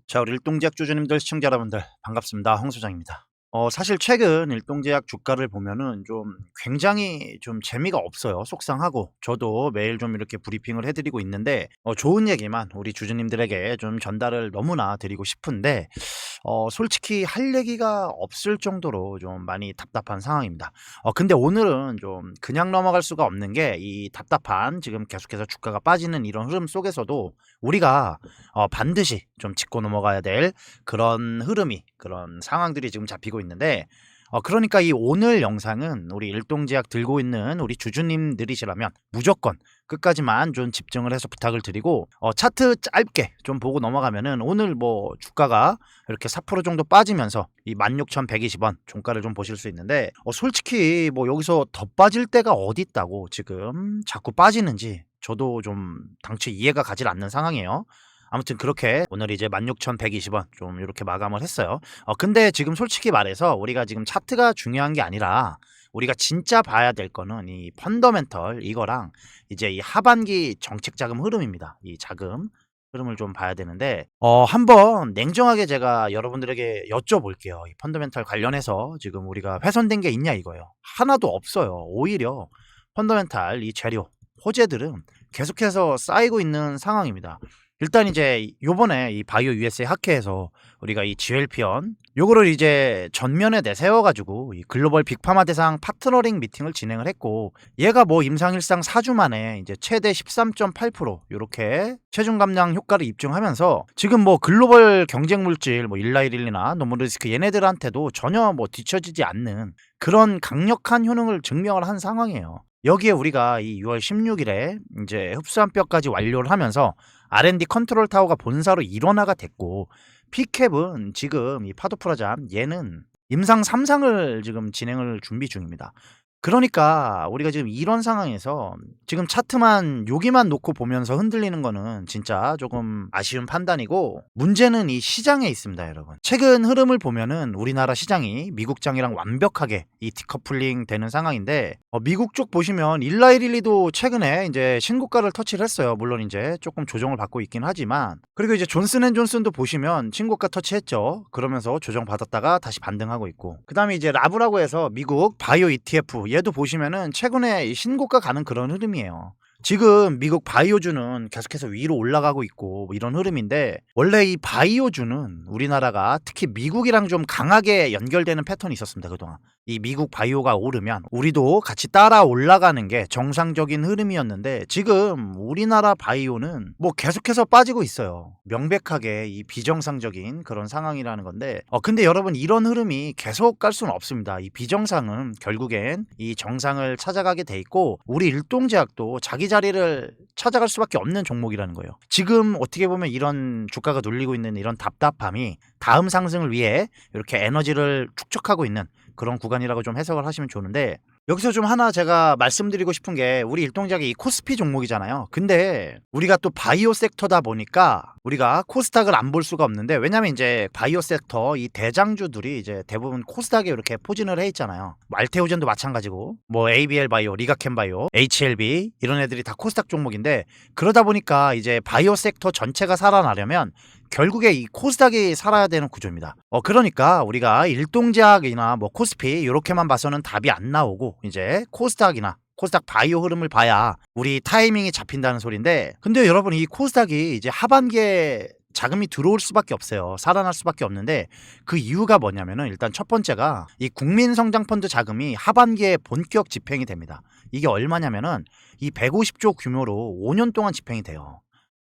자, 우리 일동제약 주주님들, 시청자 여러분들 반갑습니다. 홍 소장입니다. 사실 최근 일동제약 주가를 보면은 좀 굉장히 좀 재미가 없어요. 속상하고 저도 매일 좀 이렇게 브리핑을 해 드리고 있는데 좋은 얘기만 우리 주주님들에게 좀 전달을 너무나 드리고 싶은데 솔직히 할 얘기가 없을 정도로 좀 많이 답답한 상황입니다. 근데 오늘은 좀 그냥 넘어갈 수가 없는 게 이 답답한 지금 계속해서 주가가 빠지는 이런 흐름 속에서도 우리가 반드시 좀 짚고 넘어가야 될 그런 흐름이 그런 상황들이 지금 잡히고 있는데 그러니까 이 오늘 영상은 우리 일동제약 들고 있는 우리 주주님들이시라면 무조건 끝까지만 좀 집중을 해서 부탁을 드리고 차트 짧게 좀 보고 넘어가면은 오늘 뭐 주가가 이렇게 4% 정도 빠지면서 이 16,120원 종가를 좀 보실 수 있는데 솔직히 뭐 여기서 더 빠질 데가 어디 있다고 지금 자꾸 빠지는지 저도 좀 당최 이해가 가질 않는 상황이에요. 아무튼 그렇게 오늘 이제 16,120원 좀 이렇게 마감을 했어요. 근데 지금 솔직히 말해서 우리가 지금 차트가 중요한 게 아니라 우리가 진짜 봐야 될 거는 이 펀더멘털 이거랑 이제 이 하반기 정책 자금 흐름입니다. 이 자금 흐름을 좀 봐야 되는데 한번 냉정하게 제가 여러분들에게 여쭤볼게요. 이 펀더멘털 관련해서 지금 우리가 훼손된 게 있냐 이거예요. 하나도 없어요. 오히려 펀더멘털 이 재료, 호재들은 계속해서 쌓이고 있는 상황입니다. 일단 이제 요번에 이 바이오 USA 학회에서 우리가 이 GLP-1 요거를 이제 전면에 내세워 가지고 이 글로벌 빅파마 대상 파트너링 미팅을 진행을 했고, 얘가 뭐 임상일상 4주 만에 이제 최대 13.8% 요렇게 체중 감량 효과를 입증하면서 지금 뭐 글로벌 경쟁 물질 뭐 일라이릴리나 노모르디스크 얘네들한테도 전혀 뭐 뒤처지지 않는 그런 강력한 효능을 증명을 한 상황이에요. 여기에 우리가 이 6월 16일에 이제 흡수함뼈까지 완료를 하면서 R&D 컨트롤 타워가 본사로 일원화가 됐고, 피캡은 지금 이 파도프라잠 얘는 임상 3상을 지금 진행을 준비 중입니다. 그러니까 우리가 지금 이런 상황에서 지금 차트만 여기만 놓고 보면서 흔들리는 거는 진짜 조금 아쉬운 판단이고, 문제는 이 시장에 있습니다, 여러분. 최근 흐름을 보면은 우리나라 시장이 미국장이랑 완벽하게 이 디커플링 되는 상황인데, 미국 쪽 보시면 일라이릴리도 최근에 이제 신고가를 터치를 했어요. 물론 이제 조금 조정을 받고 있긴 하지만, 그리고 이제 존슨앤존슨도 보시면 신고가 터치했죠. 그러면서 조정 받았다가 다시 반등하고 있고, 그 다음에 이제 라브라고 해서 미국 바이오 ETF 얘도 보시면은 최근에 신고가 가는 그런 흐름이에요. 지금 미국 바이오주는 계속해서 위로 올라가고 있고 뭐 이런 흐름인데, 원래 이 바이오주는 우리나라가 특히 미국이랑 좀 강하게 연결되는 패턴이 있었습니다, 그동안. 이 미국 바이오가 오르면 우리도 같이 따라 올라가는 게 정상적인 흐름이었는데, 지금 우리나라 바이오는 뭐 계속해서 빠지고 있어요. 명백하게 이 비정상적인 그런 상황이라는 건데, 근데 여러분 이런 흐름이 계속 갈 수는 없습니다. 이 비정상은 결국엔 이 정상을 찾아가게 돼 있고, 우리 일동제약도 자기 자리를 찾아갈 수밖에 없는 종목이라는 거예요. 지금 어떻게 보면 이런 주가가 눌리고 있는 이런 답답함이 다음 상승을 위해 이렇게 에너지를 축적하고 있는 그런 구간이라고 좀 해석을 하시면 좋은데, 여기서 좀 하나 제가 말씀드리고 싶은 게, 우리 일동작이 이 코스피 종목이잖아요. 근데 우리가 또 바이오 섹터다 보니까 우리가 코스닥을 안 볼 수가 없는데, 왜냐면 이제 바이오 섹터 이 대장주들이 이제 대부분 코스닥에 이렇게 포진을 해 있잖아요. 뭐 알테오젠도 마찬가지고, 뭐 ABL 바이오, 리가켄 바이오, HLB 이런 애들이 다 코스닥 종목인데, 그러다 보니까 이제 바이오 섹터 전체가 살아나려면 결국에 이 코스닥이 살아야 되는 구조입니다. 그러니까 우리가 일동제약이나 뭐 코스피 이렇게만 봐서는 답이 안 나오고, 이제 코스닥이나 코스닥 바이오 흐름을 봐야 우리 타이밍이 잡힌다는 소린데, 근데 여러분 이 코스닥이 이제 하반기에 자금이 들어올 수밖에 없어요. 살아날 수밖에 없는데, 그 이유가 뭐냐면은 일단 첫 번째가 이 국민성장펀드 자금이 하반기에 본격 집행이 됩니다. 이게 얼마냐면은 이 150조 규모로 5년 동안 집행이 돼요.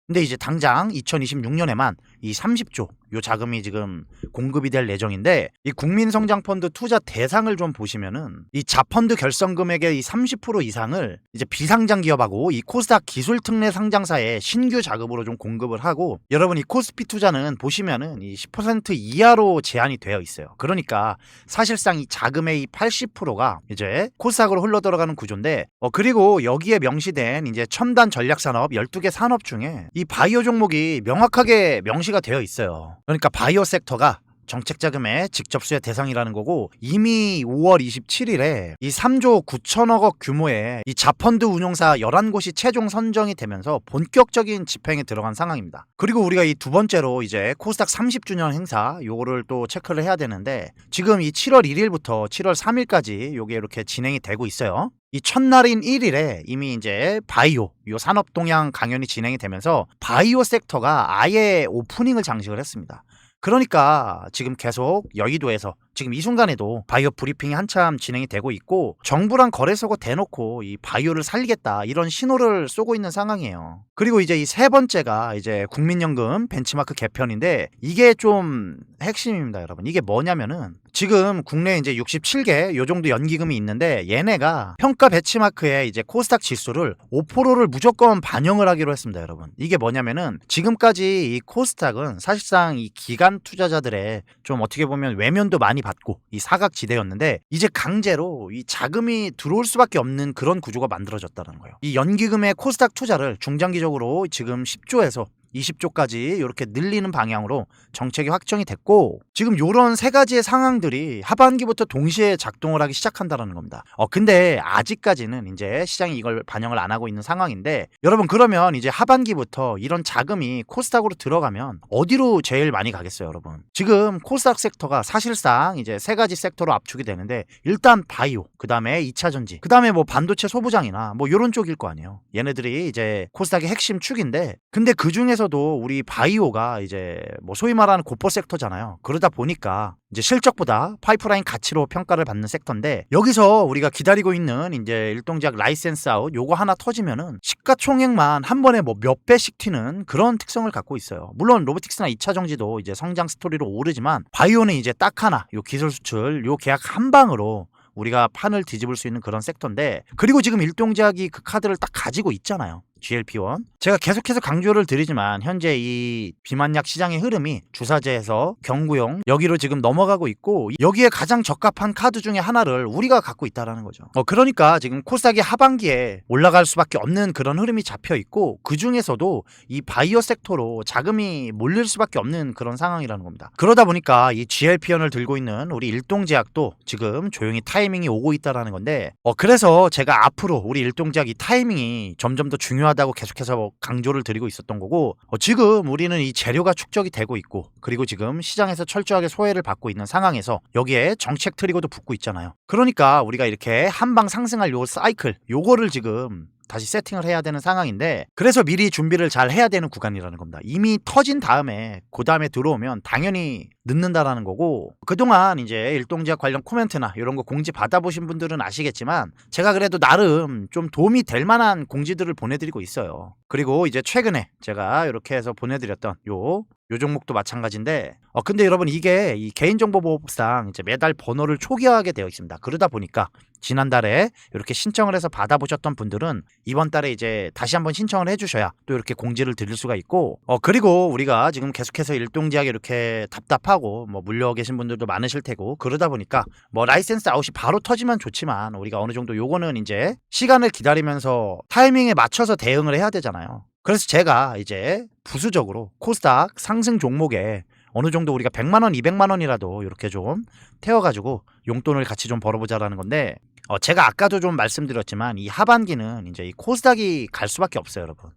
근데 이제 당장 2026년에만 이 30조 요 자금이 지금 공급이 될 예정인데, 이 국민성장펀드 투자 대상을 좀 보시면은 이 자펀드 결성 금액의 이 30% 이상을 이제 비상장 기업하고 이 코스닥 기술특례 상장사에 신규 자금으로 좀 공급을 하고, 여러분 이 코스피 투자는 보시면은 이 10% 이하로 제한이 되어 있어요. 그러니까 사실상 이 자금의 이 80%가 이제 코스닥으로 흘러 들어가는 구조인데, 그리고 여기에 명시된 이제 첨단 전략산업 12개 산업 중에 이 바이오 종목이 명확하게 명시가 되어 있어요. 그러니까 바이오 섹터가 정책 자금의 직접 수혜 대상이라는 거고, 이미 5월 27일에 이 3조 9천억 원 규모의 이 자펀드 운용사 11곳이 최종 선정이 되면서 본격적인 집행에 들어간 상황입니다. 그리고 우리가 이 두 번째로 이제 코스닥 30주년 행사 요거를 또 체크를 해야 되는데, 지금 이 7월 1일부터 7월 3일까지 요게 이렇게 진행이 되고 있어요. 이 첫날인 1일에 이미 이제 바이오 요 산업 동향 강연이 진행이 되면서 바이오 섹터가 아예 오프닝을 장식을 했습니다. 그러니까 지금 계속 여의도에서 지금 이 순간에도 바이오 브리핑이 한참 진행이 되고 있고, 정부랑 거래소가 대놓고 이 바이오를 살리겠다 이런 신호를 쏘고 있는 상황이에요. 그리고 이제 이 세 번째가 이제 국민연금 벤치마크 개편인데, 이게 좀 핵심입니다, 여러분. 이게 뭐냐면은 지금 국내에 이제 67개 요 정도 연기금이 있는데, 얘네가 평가 벤치마크에 이제 코스닥 지수를 5%를 무조건 반영을 하기로 했습니다, 여러분. 이게 뭐냐면은 지금까지 이 코스닥은 사실상 이 기관 투자자들의 좀 어떻게 보면 외면도 많이 받고 이 사각지대였는데, 이제 강제로 이 자금이 들어올 수밖에 없는 그런 구조가 만들어졌다는 거예요. 이 연기금의 코스닥 투자를 중장기적으로 지금 10조에서 20조까지 이렇게 늘리는 방향으로 정책이 확정이 됐고, 지금 요런 세 가지의 상황들이 하반기부터 동시에 작동을 하기 시작한다는 겁니다. 근데 아직까지는 이제 시장이 이걸 반영을 안 하고 있는 상황인데, 여러분 그러면 이제 하반기부터 이런 자금이 코스닥으로 들어가면 어디로 제일 많이 가겠어요, 여러분? 지금 코스닥 섹터가 사실상 이제 세 가지 섹터로 압축이 되는데, 일단 바이오, 그 다음에 2차전지, 그 다음에 뭐 반도체 소부장이나 뭐 요런 쪽일 거 아니에요. 얘네들이 이제 코스닥의 핵심 축인데, 근데 그 중에서도 우리 바이오가 이제 뭐 소위 말하는 고퍼 섹터잖아요. 그러다 보니까 이제 실적보다 파이프라인 가치로 평가를 받는 섹터인데, 여기서 우리가 기다리고 있는 이제 일동제약 라이센스 아웃 요거 하나 터지면은 시가총액만 한 번에 뭐 몇 배씩 튀는 그런 특성을 갖고 있어요. 물론 로보틱스나 2차 정지도 이제 성장 스토리로 오르지만, 바이오는 이제 딱 하나 요 기술 수출 요 계약 한 방으로 우리가 판을 뒤집을 수 있는 그런 섹터인데, 그리고 지금 일동제약이 그 카드를 딱 가지고 있잖아요. GLP-1. 제가 계속해서 강조를 드리지만 현재 이 비만약 시장의 흐름이 주사제에서 경구용 여기로 지금 넘어가고 있고, 여기에 가장 적합한 카드 중에 하나를 우리가 갖고 있다라는 거죠. 그러니까 지금 코스닥이 하반기에 올라갈 수밖에 없는 그런 흐름이 잡혀 있고, 그 중에서도 이 바이오 섹터로 자금이 몰릴 수밖에 없는 그런 상황이라는 겁니다. 그러다 보니까 이 GLP-1을 들고 있는 우리 일동제약도 지금 조용히 타이밍이 오고 있다라는 건데, 그래서 제가 앞으로 우리 일동제약 이 타이밍이 점점 더 중요하다고 계속해서 강조를 드리고 있었던 거고, 지금 우리는 이 재료가 축적이 되고 있고, 그리고 지금 시장에서 철저하게 소외를 받고 있는 상황에서 여기에 정책 트리거도 붙고 있잖아요. 그러니까 우리가 이렇게 한방 상승할 요 사이클 요거를 지금 다시 세팅을 해야 되는 상황인데, 그래서 미리 준비를 잘 해야 되는 구간이라는 겁니다. 이미 터진 다음에 그 다음에 들어오면 당연히 늦는다라는 거고, 그동안 이제 일동제약 관련 코멘트나 이런 거 공지 받아보신 분들은 아시겠지만, 제가 그래도 나름 좀 도움이 될 만한 공지들을 보내드리고 있어요. 그리고 이제 최근에 제가 이렇게 해서 보내드렸던 요 종목도 마찬가지인데, 근데 여러분 이게 이 개인정보보호법상 이제 매달 번호를 초기화하게 되어 있습니다. 그러다 보니까 지난달에 이렇게 신청을 해서 받아보셨던 분들은 이번 달에 이제 다시 한번 신청을 해주셔야 또 이렇게 공지를 드릴 수가 있고, 그리고 우리가 지금 계속해서 일동제약에 이렇게 답답하고 뭐 물려 계신 분들도 많으실 테고, 그러다 보니까 뭐 라이센스 아웃이 바로 터지면 좋지만, 우리가 어느 정도 요거는 이제 시간을 기다리면서 타이밍에 맞춰서 대응을 해야 되잖아요. 그래서 제가 이제 부수적으로 코스닥 상승 종목에 어느 정도 우리가 100만원, 200만원이라도 이렇게 좀 태워가지고 용돈을 같이 좀 벌어보자라는 건데, 제가 아까도 좀 말씀드렸지만 이 하반기는 이제 이 코스닥이 갈 수밖에 없어요, 여러분.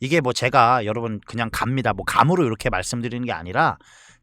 이게 뭐 제가 여러분 그냥 갑니다, 뭐 감으로 이렇게 말씀드리는 게 아니라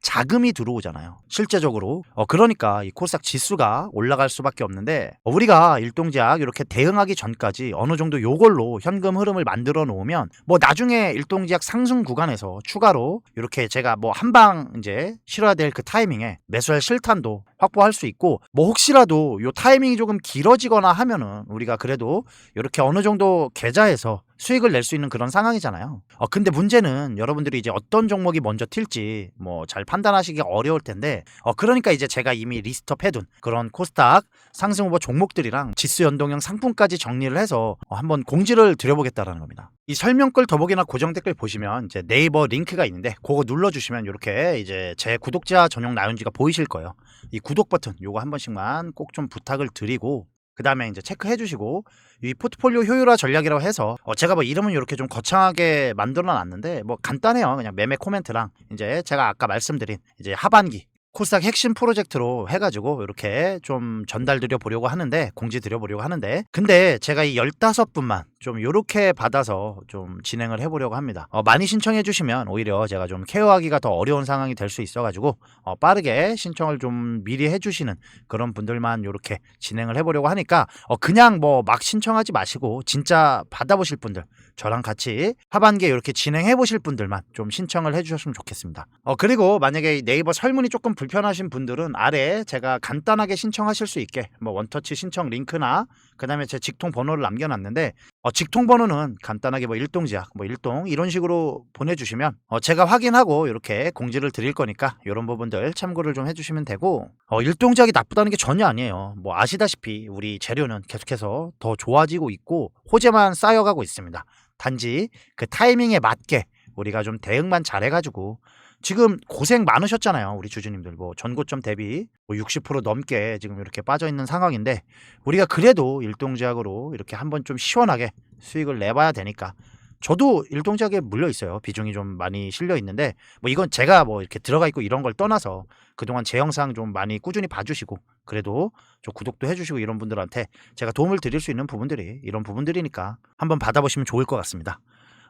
자금이 들어오잖아요, 실제적으로. 그러니까 이 코스닥 지수가 올라갈 수밖에 없는데, 우리가 일동제약 이렇게 대응하기 전까지 어느 정도 요걸로 현금 흐름을 만들어 놓으면, 뭐 나중에 일동제약 상승 구간에서 추가로 이렇게 제가 뭐 한방 이제 실어야 될 그 타이밍에 매수할 실탄도 확보할 수 있고, 뭐 혹시라도 요 타이밍이 조금 길어지거나 하면은 우리가 그래도 이렇게 어느 정도 계좌에서 수익을 낼 수 있는 그런 상황이잖아요. 근데 문제는 여러분들이 이제 어떤 종목이 먼저 튈지 뭐 잘 판단하시기가 어려울 텐데, 그러니까 이제 제가 이미 리스트업 해둔 그런 코스닥 상승 후보 종목들이랑 지수 연동형 상품까지 정리를 해서 한번 공지를 드려보겠다라는 겁니다. 이 설명글 더보기나 고정 댓글 보시면 이제 네이버 링크가 있는데, 그거 눌러주시면 이렇게 이제 제 구독자 전용 나연지가 보이실 거예요. 이 구독 버튼 요거 한 번씩만 꼭 좀 부탁을 드리고, 그 다음에 이제 체크해 주시고, 이 포트폴리오 효율화 전략이라고 해서 제가 뭐 이름은 이렇게 좀 거창하게 만들어 놨는데 뭐 간단해요. 그냥 매매 코멘트랑 이제 제가 아까 말씀드린 이제 하반기 코스닥 핵심 프로젝트로 해 가지고 이렇게 좀 전달 드려 보려고 하는데, 공지 드려 보려고 하는데, 근데 제가 이 15 분만 좀 요렇게 받아서 좀 진행을 해 보려고 합니다. 많이 신청해 주시면 오히려 제가 좀 케어하기가 더 어려운 상황이 될 수 있어 가지고 빠르게 신청을 좀 미리 해 주시는 그런 분들만 요렇게 진행을 해 보려고 하니까, 그냥 뭐 막 신청하지 마시고 진짜 받아 보실 분들, 저랑 같이 하반기에 요렇게 진행해 보실 분들만 좀 신청을 해 주셨으면 좋겠습니다. 그리고 만약에 네이버 설문이 조금 불편하신 분들은 아래에 제가 간단하게 신청하실 수 있게 뭐 원터치 신청 링크나 그다음에 제 직통 번호를 남겨 놨는데, 직통 번호는 간단하게 뭐 일동제약, 뭐 일동 이런 식으로 보내주시면 제가 확인하고 이렇게 공지를 드릴 거니까 이런 부분들 참고를 좀 해주시면 되고, 일동제약이 나쁘다는 게 전혀 아니에요. 뭐 아시다시피 우리 재료는 계속해서 더 좋아지고 있고 호재만 쌓여가고 있습니다. 단지 그 타이밍에 맞게 우리가 좀 대응만 잘해가지고, 지금 고생 많으셨잖아요. 우리 주주님들 뭐 전고점 대비 뭐 60% 넘게 지금 이렇게 빠져 있는 상황인데, 우리가 그래도 일동제약으로 이렇게 한번 좀 시원하게 수익을 내봐야 되니까, 저도 일동제약에 물려 있어요. 비중이 좀 많이 실려 있는데, 뭐 이건 제가 뭐 이렇게 들어가 있고 이런 걸 떠나서 그동안 제 영상 좀 많이 꾸준히 봐주시고 그래도 저 구독도 해주시고 이런 분들한테 제가 도움을 드릴 수 있는 부분들이 이런 부분들이니까 한번 받아보시면 좋을 것 같습니다.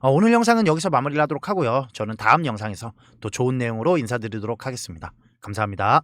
오늘 영상은 여기서 마무리를 하도록 하고요. 저는 다음 영상에서 또 좋은 내용으로 인사드리도록 하겠습니다. 감사합니다.